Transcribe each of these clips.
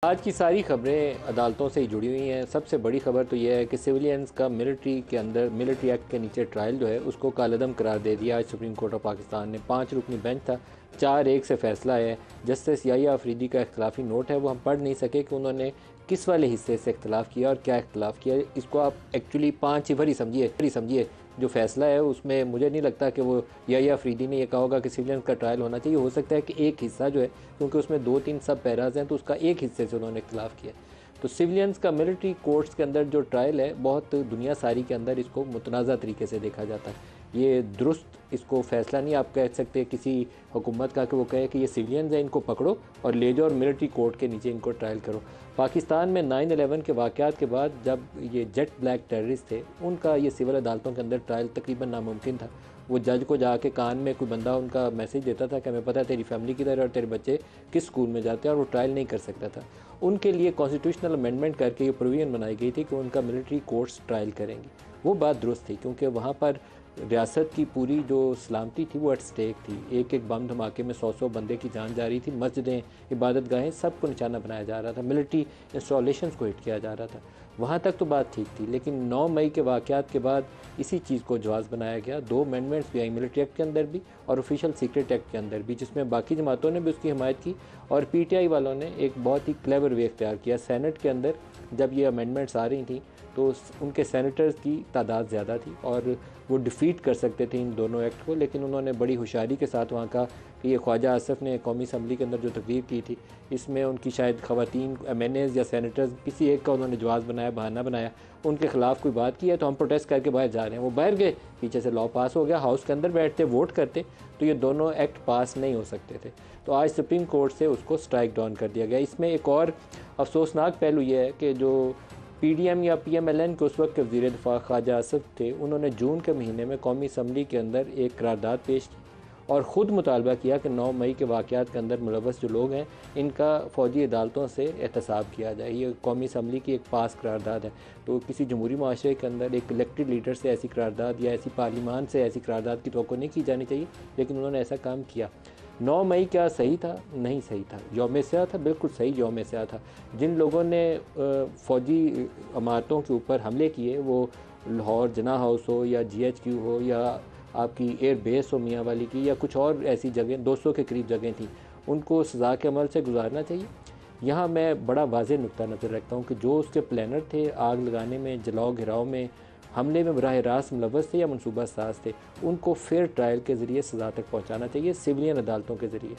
आज की सारी खबरें अदालतों से ही जुड़ी हुई हैं। सबसे बड़ी खबर तो यह है कि सिविलियंस का मिलिट्री के अंदर मिलिट्री एक्ट के नीचे ट्रायल जो है उसको कालअदम करार दे दिया। आज सुप्रीम कोर्ट ऑफ पाकिस्तान ने 5 रुकनी बेंच था, 4-1 से फैसला है। जस्टिस याहिया अफरीदी का इख्तलाफी नोट है, वो हम पढ़ नहीं सके कि उन्होंने किस वाले हिस्से से इख्तलाफ किया और क्या इख्तलाफ किया। इसको आप एक्चुअली 5 ही भरी समझिए। जो फैसला है उसमें मुझे नहीं लगता कि वो याहिया अफरीदी ने यह कहा होगा कि सिविलियंस का ट्रायल होना चाहिए। हो सकता है कि एक हिस्सा जो है, क्योंकि उसमें 2-3 सब पैराज हैं, तो उसका एक हिस्से से उन्होंने इख्तलाफ किया। तो सिविलियंस का मिलिट्री कोर्ट्स के अंदर जो ट्रायल है, बहुत दुनिया सारी के अंदर इसको मुतनाज़ा तरीके से देखा जाता है। ये दुरुस्त इसको फ़ैसला नहीं आप कह सकते किसी हुकूमत का कि वो कहे कि ये सिविलियंस हैं, इनको पकड़ो और ले जाओ और मिलिट्री कोर्ट के नीचे इनको ट्रायल करो। पाकिस्तान में 9/11 के वाक़यात के बाद जब ये जेट ब्लैक टेररिस्ट थे, उनका ये सिविल अदालतों के अंदर ट्रायल तकरीबन नामुमकिन था। वो जज को जाके कान में कोई बंदा उनका मैसेज देता था कि हमें पता है तेरी फैमिली किधर है और तेरे बच्चे किस स्कूल में जाते हैं, और वो ट्रायल नहीं कर सकता था। उनके लिए कॉन्स्टिट्यूशनल अमेंडमेंट करके ये प्रोविजन बनाई गई थी कि उनका मिलिट्री कोर्ट्स ट्रायल करेंगी। वो बात दुरुस्त थी, क्योंकि वहाँ पर रियासत की पूरी जो सलामती थी वो एट स्टेक थी। एक एक बम धमाके में 100 बंदे की जान जा रही थी। मस्जिदें, इबादत गाहें, सब को निशाना बनाया जा रहा था। मिलिट्री इंस्टॉलेशंस को हिट किया जा रहा था। वहाँ तक तो बात ठीक थी, लेकिन 9 मई के वाक़यात के बाद इसी चीज़ को जवाज़ बनाया गया। 2 अमेंडमेंट्स भी आई मिलिट्री एक्ट के अंदर भी और ऑफिशियल सीक्रेट एक्ट के अंदर भी, जिसमें बाकी जमातों ने भी उसकी हिमायत की और PTI वालों ने एक बहुत ही क्लेवर वे इख्तियार किया। सेनेट के अंदर जब ये अमेंडमेंट्स आ रही थी तो उनके सेनेटर्स की तादाद ज़्यादा थी और वो डिफ़ीट कर सकते थे इन दोनों एक्ट को, लेकिन उन्होंने बड़ी होशियारी के साथ वहाँ का कि ये ख्वाजा आसफ़ ने कौमी असम्बली के अंदर जो तकरीर की थी, इसमें उनकी शायद ख़वातीन MNAs या सेनेटर्स किसी एक का उन्होंने जवाज़ बनाया, बहाना बनाया, उनके ख़िलाफ़ कोई बात की है तो हम प्रोटेस्ट करके बाहर जा रहे हैं। वो बाहर गए, पीछे से लॉ पास हो गया, हाउस के अंदर बैठते वोट करते तो ये दोनों एक्ट पास नहीं हो सकते थे। तो आज सुप्रीम कोर्ट से उसको स्ट्राइक डाउन कर दिया गया। इसमें एक और अफसोसनाक पहलू ये है कि जो PDM या PMLN के उस वक्त के वज़ीर दिफ़ा ख्वाजा आसफ़ थे, उन्होंने जून के महीने में कौमी असम्बली के अंदर एक करारदाद पेश की और ख़ुद मुतालबा किया कि 9 मई के वाक़यात के अंदर मुलव्वस जो लोग हैं इनका फ़ौजी अदालतों से एहतसाब किया जाए। ये कौमी असम्बली की एक पास करारदाद है। तो किसी जमहूरी माशरे के अंदर एक इलेक्टेड लीडर से ऐसी करारदाद या ऐसी पार्लिमान से ऐसी करारदाद की तवक्को नहीं की जानी चाहिए, लेकिन उन्होंने ऐसा काम किया। 9 मई क्या सही था? नहीं सही था। यौम स्याह था, बिल्कुल सही यौम स्याह था। जिन लोगों ने फ़ौजी इमारतों के ऊपर हमले किए, वो लाहौर जना हाउस हो या GHQ हो या आपकी एयर बेस हो मियाँ वाली की, या कुछ और ऐसी जगह 200 के करीब जगह थी, उनको सज़ा के अमल से गुजारना चाहिए। यहाँ मैं बड़ा वाज़ेह नुक्ता नज़र रखता हूँ कि जो उसके प्लानर थे, आग लगाने में, जलाओ घिराव में, हमले में बराह रास्त मुलव्वस थे या मनसूबा साज थे, उनको फेयर ट्रायल के ज़रिए सज़ा तक पहुँचाना चाहिए, सिविलियन अदालतों के ज़रिए।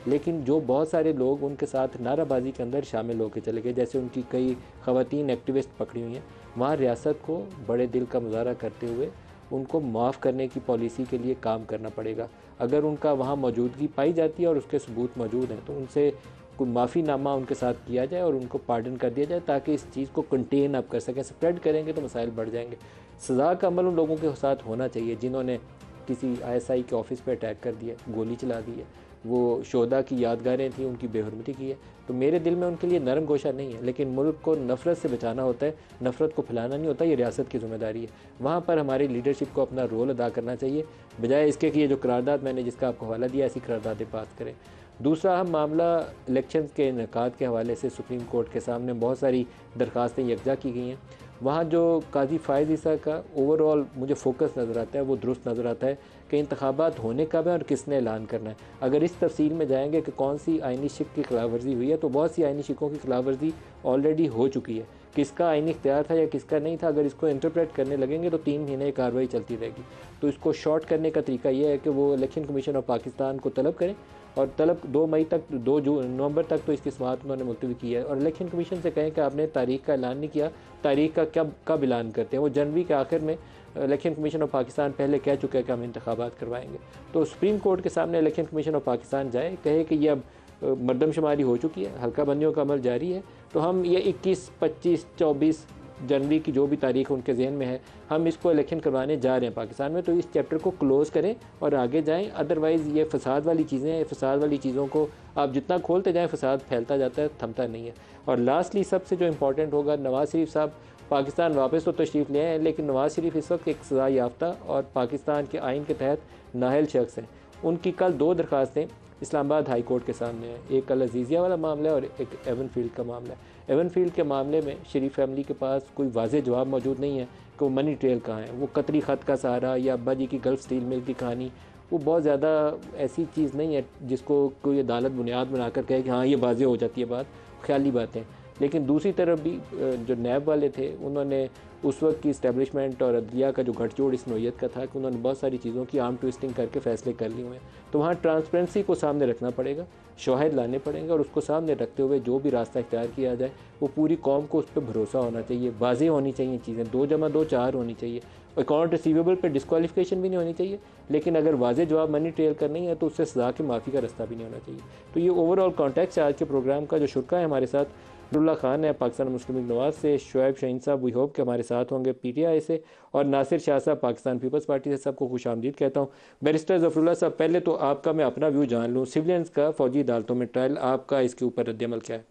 लेकिन जो बहुत सारे लोग उनके साथ नाराबाजी के अंदर शामिल होकर चले गए, जैसे उनकी कई ख़वातीन एक्टिविस्ट पकड़ी हुई हैं, वहाँ रियासत को बड़े दिल का मुजाहरा करते हुए उनको माफ़ करने की पॉलिसी के लिए काम करना पड़ेगा। अगर उनका वहाँ मौजूदगी पाई जाती है और उसके सबूत मौजूद हैं तो उनसे कोई माफ़ीनामा उनके साथ किया जाए और उनको पार्डन कर दिया जाए, ताकि इस चीज़ को कंटेन आप कर सकें। स्प्रेड करेंगे तो मसाइल बढ़ जाएंगे। सज़ा का अमल उन लोगों के साथ होना चाहिए जिन्होंने किसी ISI के ऑफिस पर अटैक कर दिया, गोली चला दी है, वो शोहदा की यादगारें थी, उनकी बेहुरमती की है। तो मेरे दिल में उनके लिए नरम गोशा नहीं है, लेकिन मुल्क को नफ़रत से बचाना होता है, नफ़रत को फैलाना नहीं होता। ये रियासत की ज़िम्मेदारी है। वहाँ पर हमारी लीडरशिप को अपना रोल अदा करना चाहिए, बजाय इसके कि ये जो करारदाद मैंने जिसका आपको हवाला दिया, ऐसी करारदादें पास करें। दूसरा अहम मामला इलेक्शन के इनेकाद के हवाले से सुप्रीम कोर्ट के सामने बहुत सारी दरख्वास्तें यकजा की गई हैं। वहाँ जो काजी फ़ायज़ ईसा का ओवरऑल मुझे फोकस नज़र आता है, वो दुरुस्त नज़र आता है कि इंतखाबात होने कब है और किसने ऐलान करना है। अगर इस तफसील में जाएंगे कि कौन सी आइनी शिक की खिलाफ वर्जी हुई है, तो बहुत सी आइनी शिकों की खिलाफ वर्जी ऑलरेडी हो चुकी है। किसका आइनी इख्तियार था या किसका नहीं था, अगर इसको इंटरप्रेट करने लगेंगे तो 3 महीने कार्रवाई चलती रहेगी। तो इसको शॉर्ट करने का तरीका यह है कि वो इलेक्शन कमीशन ऑफ पाकिस्तान को तलब करें और तलब 2 मई तक, 2 नवंबर तक तो इसकी समाअत उन्होंने मुलतवी की है, और इलेक्शन कमीशन से कहें कि आपने तारीख का ऐलान नहीं किया, तारीख का कब ऐलान करते हैं। वो जनवरी के आखिर में इलेक्शन कमीशन ऑफ पाकिस्तान पहले कह चुका है कि हम इंतखाबात करवाएंगे। तो सुप्रीम कोर्ट के सामने इलेक्शन कमीशन ऑफ पाकिस्तान जाए, कहे कि ये अब मरदमशुमारी हो चुकी है, हल्का बंदियों का अमल जारी है, तो हम ये 21, 25, 24 जनवरी की जो भी तारीख उनके जहन में है, हम इसको इलेक्शन करवाने जा रहे हैं पाकिस्तान में, तो इस चैप्टर को क्लोज़ करें और आगे जाएं। अदरवाइज़ ये फ़साद वाली चीज़ें हैं, फ़साद वाली चीज़ों को आप जितना खोलते जाएं फ़साद फैलता जाता है, थमता नहीं है। और लास्टली सबसे जो इम्पोर्टेंट होगा, नवाज़ शरीफ साहब पाकिस्तान वापस तो तशरीफ़ ले आए, लेकिन नवाज़ शरीफ इस वक्त एक सज़ा याफ्ता और पाकिस्तान के आइन के तहत नाअहल शख्स हैं। उनकी कल 2 दरख्वास्तें इस्लामाबाद हाई कोर्ट के सामने है। एक अल अज़ीज़िया वाला मामला है और एक एवन फील्ड का मामला है। एवन फील्ड के मामले में शरीफ फैमिली के पास कोई वाज़ेह जवाब मौजूद नहीं है कि वो मनी ट्रेल कहाँ है। वो कतरी ख़त का सहारा या अब्बा जी की गल्फ़ स्टील मिल की कहानी, वो बहुत ज़्यादा ऐसी चीज़ नहीं है जिसको कोई अदालत बुनियाद बनाकर कहे कि हाँ ये वाज़ेह हो जाती है बात, ख्याली बातें। लेकिन दूसरी तरफ भी जो नैब वाले थे उन्होंने उस वक्त की इस्टेब्लिशमेंट और अदलिया का जो गठजोड़ इस नोयत का था कि उन्होंने बहुत सारी चीज़ों की आर्म ट्विस्टिंग करके फ़ैसले कर लिए हुए हैं। तो वहाँ ट्रांसपेरेंसी को सामने रखना पड़ेगा, शवाहिद लाने पड़ेंगे और उसको सामने रखते हुए जो भी रास्ता इख्तियार किया जाए वो पूरी कौम को उस पर भरोसा होना चाहिए, वाज़ेह होनी चाहिए चीज़ें, 2 + 2 4 होनी चाहिए। अकाउंट रिसीवेबल पर डिस्क्वालिफिकेशन भी नहीं होनी चाहिए, लेकिन अगर वाज़ेह जवाब मनी ट्रेल का नहीं है तो उससे सज़ा की माफ़ी का रास्ता भी नहीं होना चाहिए। तो ये ओवरऑल कॉन्टेक्स्ट है आज के प्रोग्राम का। जो शुरा है हमारे साथ अब्दुल्ला खान है पाकिस्तान मुस्लिम लीग नवाज़ से, शुएब शाहीन साहब वी होप के हमारे साथ होंगे PTI से, और नासिर शाह साहब पाकिस्तान पीपल्स पार्टी से। सबको खुश आमदीद कहता हूँ। बैरिस्टर ज़फ़रुल्लाह साहब, पहले तो आपका मैं अपना व्यू जान लूँ, सिविलियंस का फ़ौजी अदालतों में ट्रायल, आपका इसके ऊपर रद्द-ए-अमल क्या है?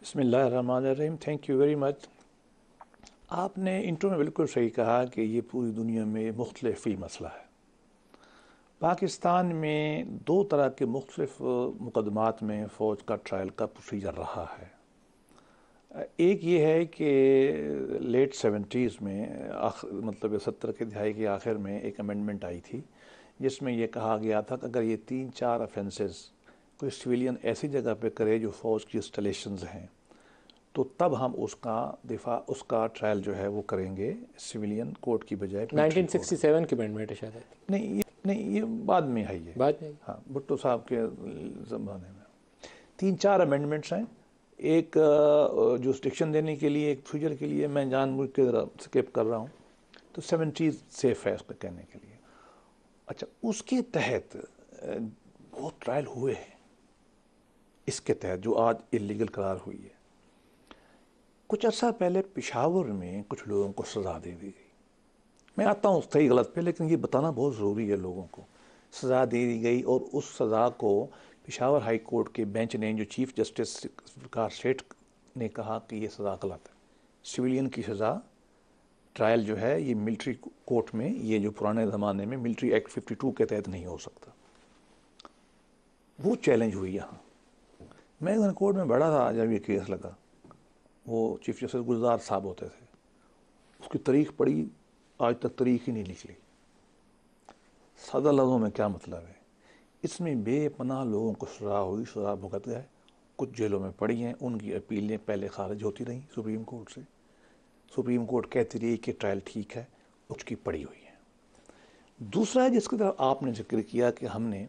बिस्मिल्लाहिर्रहमानिर्रहीम। Thank you very much. आपने इंट्रो में बिल्कुल सही कहा कि ये पूरी दुनिया में मुख्तलिफ़ी मसला है। पाकिस्तान में 2 तरह के मुख्तलिफ मुकदमात में फ़ौज का ट्रायल का प्रोसीजर रहा है। एक ये है कि लेट 70s में मतलब 70 के दहाई के आखिर में एक अमेंडमेंट आई थी जिसमें यह कहा गया था कि अगर ये 3-4 ऑफेंसेस कोई सिविलियन ऐसी जगह पे करे जो फ़ौज की इंस्टॉलेशंस हैं तो तब हम उसका ट्रायल जो है वो करेंगे सिविलियन कोर्ट की बजाय। 1967 की अमेंडमेंट है शायद। नहीं, ये बाद में है, ये बाद में, हाँ, भुट्टो साहब के ज़माने में 3-4 अमेंडमेंट्स हैं। एक जुरिस्डिक्शन देने के लिए, एक फ्यूचर के लिए, मैं जानबूझ के ज़रा स्किप कर रहा हूँ, तो 70 सेफ है उसका कहने के लिए। अच्छा, उसके तहत बहुत ट्रायल हुए हैं, इसके तहत जो आज इलीगल करार हुई है। कुछ अर्सा पहले पेशावर में कुछ लोगों को सज़ा दे दी गई। मैं आता हूँ सही गलत पे, लेकिन ये बताना बहुत ज़रूरी है लोगों को। सज़ा दे दी गई और उस सज़ा को पेशावर हाई कोर्ट के बेंच ने, जो चीफ जस्टिस फ़िकार सेठ ने कहा कि ये सज़ा गलत है। सिविलियन की सज़ा ट्रायल जो है ये मिलिट्री कोर्ट में, ये जो पुराने ज़माने में मिलिट्री एक्ट 52 के तहत नहीं हो सकता। वो चैलेंज हुई यहाँ। मैं कोर्ट में बैठा था जब ये केस लगा। वो चीफ जस्टिस गुलजार साहब होते थे। उसकी तारीख पढ़ी, आज तक तारीख ही नहीं निकली। सादा लफ्ज़ों में क्या मतलब है, इसमें बेपनाह लोगों को सज़ा हुई, सज़ा भुगत गए। कुछ जेलों में पड़ी हैं, उनकी अपीलें पहले खारिज होती रहीं सुप्रीम कोर्ट से। सुप्रीम कोर्ट कहती रही कि ट्रायल ठीक है, उसकी पड़ी हुई है। दूसरा है जिसकी तरफ आपने जिक्र किया कि हमने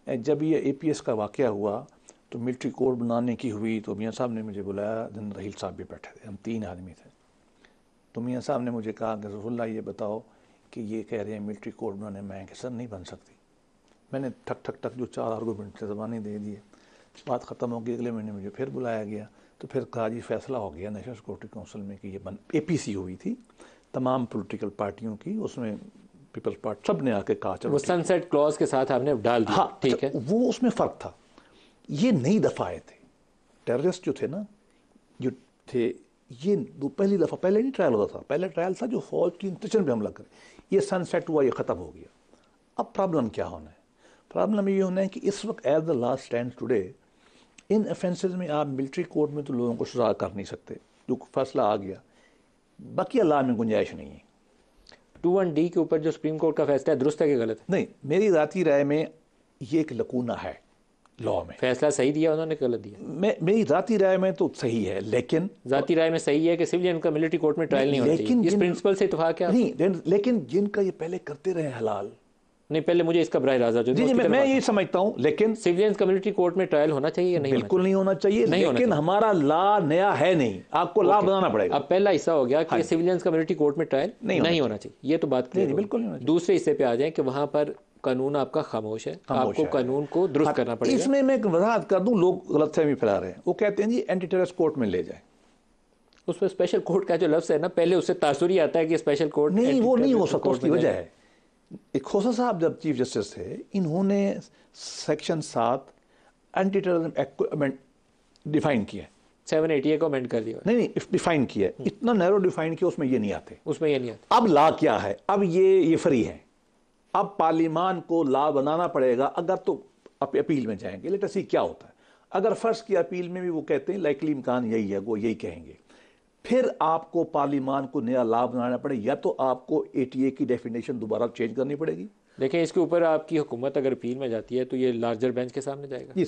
जब ये APS का वाक़या हुआ तो मिलिट्री कोर्ट बनाने की हुई तो मियाँ साहब ने मुझे बुलाया, दिन रहील साहब भी बैठे थे, हम 3 आदमी थे। तो मियाँ साहब ने मुझे कहा कि ज़फ़रुल्लाह ये बताओ कि ये कह रहे हैं मिलिट्री कोर्ट बनाने, मैं कि सर नहीं बन सकती। मैंने ठक ठक ठक जो 4 आर्गूमेंट से ज़बानी दे दिए। बात ख़त्म हो गई। अगले महीने मुझे फिर बुलाया गया तो फिर कहा जी फैसला हो गया नेशनल सिक्योरिटी काउंसिल में कि ये APC हुई थी तमाम पॉलिटिकल पार्टियों की, उसमें पीपल्स पार्टी सब ने आके कहा चलो, वो सनसेट क्लॉज के साथ आपने डाल दिया। हाँ, ठीक है, वो उसमें फ़र्क था। ये नई दफ़ा आए थे टेररिस्ट जो थे ना, जो थे, ये पहली दफ़ा, पहले नहीं ट्रायल होता था। पहले ट्रायल था जो फौज की इंस्टीट्यूशन पे हमला करे। ये सनसेट हुआ, ये ख़त्म हो गया। अब प्रॉब्लम क्या होना है? प्रॉब्लम ये होना है कि इस वक्त as the last stand today in offences में आप मिलिट्री कोर्ट में तो लोगों को सजा कर नहीं सकते, जो फैसला आ गया। बाकी अल्लाह में गुंजाइश नहीं है। 21D के ऊपर जो सुप्रीम कोर्ट का फैसला है दुरुस्त है कि गलत है? नहीं, मेरी ज़ाती राय में ये एक लकूना है लॉ में। फैसला सही दिया उन्होंने, गलत दिया? मेरी ज़ाती राय में तो सही है, लेकिन ज़ाती राय में सही है कि सिविलियन का मिलिट्री कोर्ट में ट्रायल नहीं होना चाहिए। इस प्रिंसिपल से इत्तेफाक है नहीं, लेकिन जिनका ये पहले करते रहे हलाल नहीं, पहले मुझे इसका बराह राज़ जी, मैं ये समझता हूँ, लेकिन सिविलियंस का मिलिट्री कोर्ट में ट्रायल होना चाहिए या नहीं? बिल्कुल नहीं होना चाहिए, नहीं लेकिन हमारा लॉ नया है नहीं, आपको लॉ बनाना पड़ेगा। अब पहला हिस्सा हो गया कि सिविलियंस का मिलिट्री कोर्ट में ट्रायल नहीं होना चाहिए, ये तो बात क्लियर है। बिल्कुल नहीं होना चाहिए। दूसरे हिस्से पे आ जाए कि वहां पर कानून आपका खामोश है, आपको कानून को दुरुस्त करना पड़ेगा। इसमें मैं एक वजाहत कर दूं, लोग गलतफहमी फैला रहे हैं। वो कहते हैं जी एंटी टेररिस्ट कोर्ट में ले जाए। उसमें स्पेशल कोर्ट का जो लफ्ज़ है ना, पहले उससे तासुर ही आता है कि स्पेशल कोर्ट नहीं, वो नहीं हो सकता। उसकी वजह है, एक खोसा साहब जब चीफ जस्टिस थे, इन्होंने सेक्शन 7 एंटी टेररिज्म एक्ट को डिफाइन किया, 780 को अमेंड कर दिया। नहीं, डिफाइन किया, इतना नैरो डिफाइन किया, उसमें ये नहीं आते। उसमें ये नहीं आते। अब लॉ क्या है? अब ये फ्री है। अब पार्लियामान को लॉ बनाना पड़ेगा। अगर तो अपील में जाएंगे, लेट अस सी क्या होता है। अगर फर्स्ट की अपील में भी वो कहते हैं लाइकली इम्कान यही है, वो यही कहेंगे, फिर आपको पार्लियामान को नया लॉ बनाना पड़े, या तो आपको एटीए की डेफिनेशन दोबारा चेंज करनी पड़ेगी। देखें, इसके ऊपर आपकी हुकूमत अगर अपील में जाती है तो ये लार्जर बेंच के सामने जाएगा। ये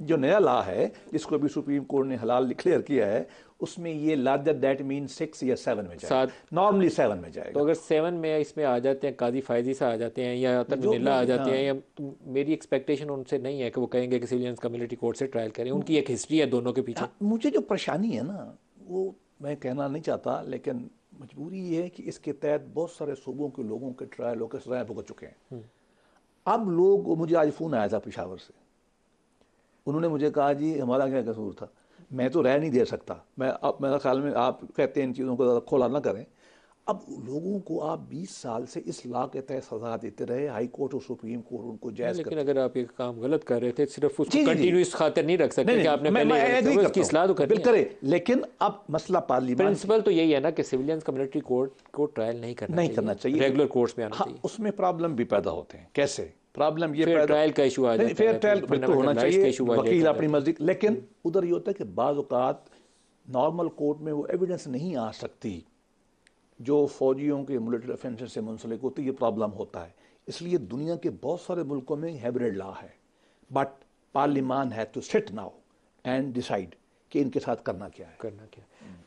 जो नया लॉ है जिसको अभी सुप्रीम कोर्ट ने हलाल डिक्लेयर किया है, उसमें ये लार्जर दैट मीन 6 या 7 में जाएगा, नॉर्मली 7 में जाएगा। तो अगर 7 में इसमें आ जाते हैं, काजी फायजी सा आ जाते हैं या तनवीला आ जाते हैं, या तो मेरी एक्सपेक्टेशन उनसे नहीं है कि वो कहेंगे कि सिविलियंस का मिलिट्री कोर्ट से ट्रायल करें। उनकी एक हिस्ट्री है दोनों के पीछे। मुझे जो परेशानी है ना, वो मैं कहना नहीं चाहता, लेकिन मजबूरी ये है कि इसके तहत बहुत सारे सूबों के लोगों के ट्रायल होकर सजाएं भुगत चुके हैं। अब लोग, मुझे आज फ़ोन आया था पेशावर से, उन्होंने मुझे कहा जी हमारा क्या कसूर था। मैं तो राय नहीं दे सकता, अब मेरा ख्याल में आप कहते हैं इन चीज़ों को ज़्यादा खोला ना करें। अब लोगों को आप 20 साल से इस लॉ के तहत सजा देते रहे, हाई कोर्ट और सुप्रीम कोर्ट उनको जायज़। लेकिन अगर आप एक काम गलत कर रहे थे, सिर्फ उसको कंटिन्यूस खातिर नहीं रख सकते कि आपने पहले उसकी इस्लाह तो करनी करे। लेकिन अब मसला पार्लियामेंट, प्रिंसिपल तो यही है ना कि सिविलियंस का मिलिट्री कोर्ट को ट्रायल नहीं करना चाहिए, रेगुलर कोर्ट्स में आना चाहिए। उसमें प्रॉब्लम भी पैदा होते हैं। कैसे प्रॉब्लम? ये फेयर ट्रायल का इशू आ जाता है, फेयर ट्रायल तो होना चाहिए, वकील अपनी है। मर्जी। लेकिन उधर ये होता है कि बाज़ औक़ात नॉर्मल कोर्ट में वो एविडेंस नहीं आ सकती जो फौजियों के मिलिट्री ऑफेंसेस से मुंसलिक होती, ये प्रॉब्लम होता है। इसलिए दुनिया के बहुत सारे मुल्कों में हाइब्रिड लॉ है, बट पार्लियामान है to sit now and decide कि इनके साथ करना क्या है।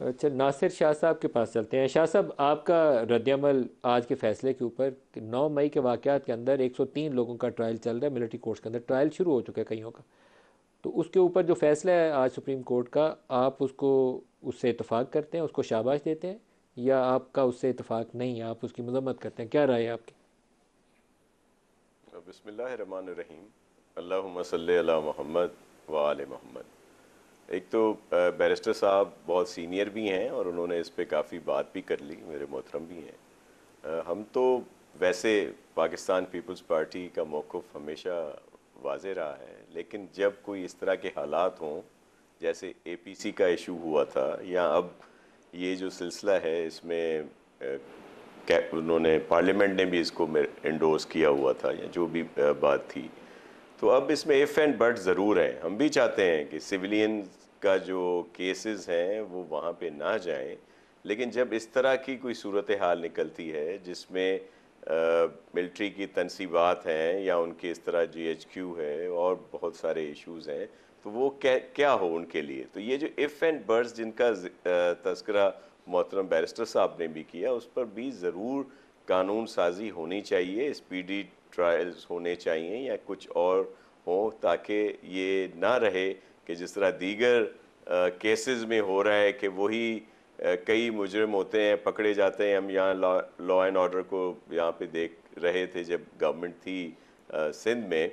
अच्छा, नासिर शाह साहब के पास चलते हैं। शाह साहब, आपका रद्दअमल आज के फैसले के ऊपर कि 9 मई के वाक़यात के अंदर 103 लोगों का ट्रायल चल रहा है मिलिट्री कोर्ट्स के अंदर, ट्रायल शुरू हो चुका है कईयों का, तो उसके ऊपर जो फैसला है आज सुप्रीम कोर्ट का, आप उससे इतफाक करते हैं, उसको शाबाश देते हैं, या आपका उससे इतफाक नहीं है, आप उसकी मजम्मत करते हैं? क्या राय है आपकी? बिस्मिल्लाहिर्रहमानिर्रहीम, अल्लाहुम्मा सल्ली अला मुहम्मद व आले मोहम्मद। एक तो बैरिस्टर साहब बहुत सीनियर भी हैं और उन्होंने इस पे काफ़ी बात भी कर ली, मेरे मोहतरम भी हैं। हम तो वैसे पाकिस्तान पीपल्स पार्टी का मौक़िफ़ हमेशा वाज़े रहा है, लेकिन जब कोई इस तरह के हालात हों, जैसे APC का इशू हुआ था, या अब ये जो सिलसिला है इसमें उन्होंने पार्लियामेंट ने भी इसको एंडोर्स किया हुआ था, या जो भी बात थी, तो अब इसमें इफ़ एंड बट ज़रूर है। हम भी चाहते हैं कि सिविलियन का जो केसेस हैं वो वहाँ पे ना जाएं, लेकिन जब इस तरह की कोई सूरत हाल निकलती है जिसमें मिलिट्री की तनसीबात हैं या उनके इस तरह GHQ है और बहुत सारे इश्यूज़ हैं, तो वो क्या हो उनके लिए। तो ये जो इफ़ एंड बट्स जिनका तज़किरा मोहतरम बैरिस्टर साहब ने भी किया, उस पर भी ज़रूर कानून साजी होनी चाहिए, स्पीडी ट्रायल्स होने चाहिए या कुछ और हो, ताकि ये ना रहे कि जिस तरह दीगर केसेस में हो रहा है कि वही कई मुजरिम होते हैं, पकड़े जाते हैं। हम यहाँ लॉ एंड ऑर्डर को यहाँ पे देख रहे थे जब गवर्नमेंट थी सिंध में,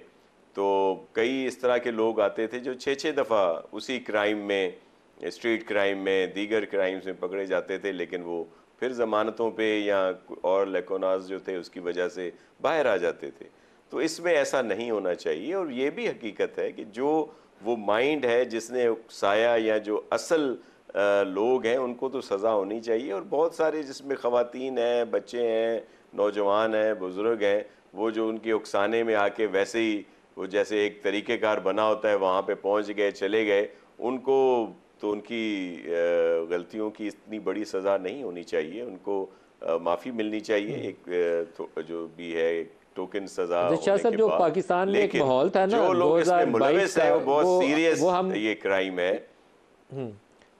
तो कई इस तरह के लोग आते थे जो 6-6 दफ़ा उसी क्राइम में, स्ट्रीट क्राइम में, दीगर क्राइम्स में पकड़े जाते थे, लेकिन वो फिर ज़मानतों पे या और लेकोनाज जो थे उसकी वजह से बाहर आ जाते थे। तो इसमें ऐसा नहीं होना चाहिए। और ये भी हकीकत है कि जो वो माइंड है जिसने उकसाया या जो असल लोग हैं उनको तो सज़ा होनी चाहिए। और बहुत सारे जिसमें ख़वातीन हैं, बच्चे हैं, नौजवान हैं, बुज़ुर्ग हैं, वो जो उनके उकसाने में आके वैसे ही वो जैसे एक तरीक़ेकार बना होता है वहाँ पे पहुँच गए, चले गए, उनको तो उनकी गलतियों की इतनी बड़ी सज़ा नहीं होनी चाहिए, उनको माफ़ी मिलनी चाहिए, एक जो भी है टोकन सज़ा होने के जो बाद। पाकिस्तान में एक माहौल था ना, जो लोग इसमें मुलविस हैं वो बहुत सीरियस वो हम ये क्राइम है,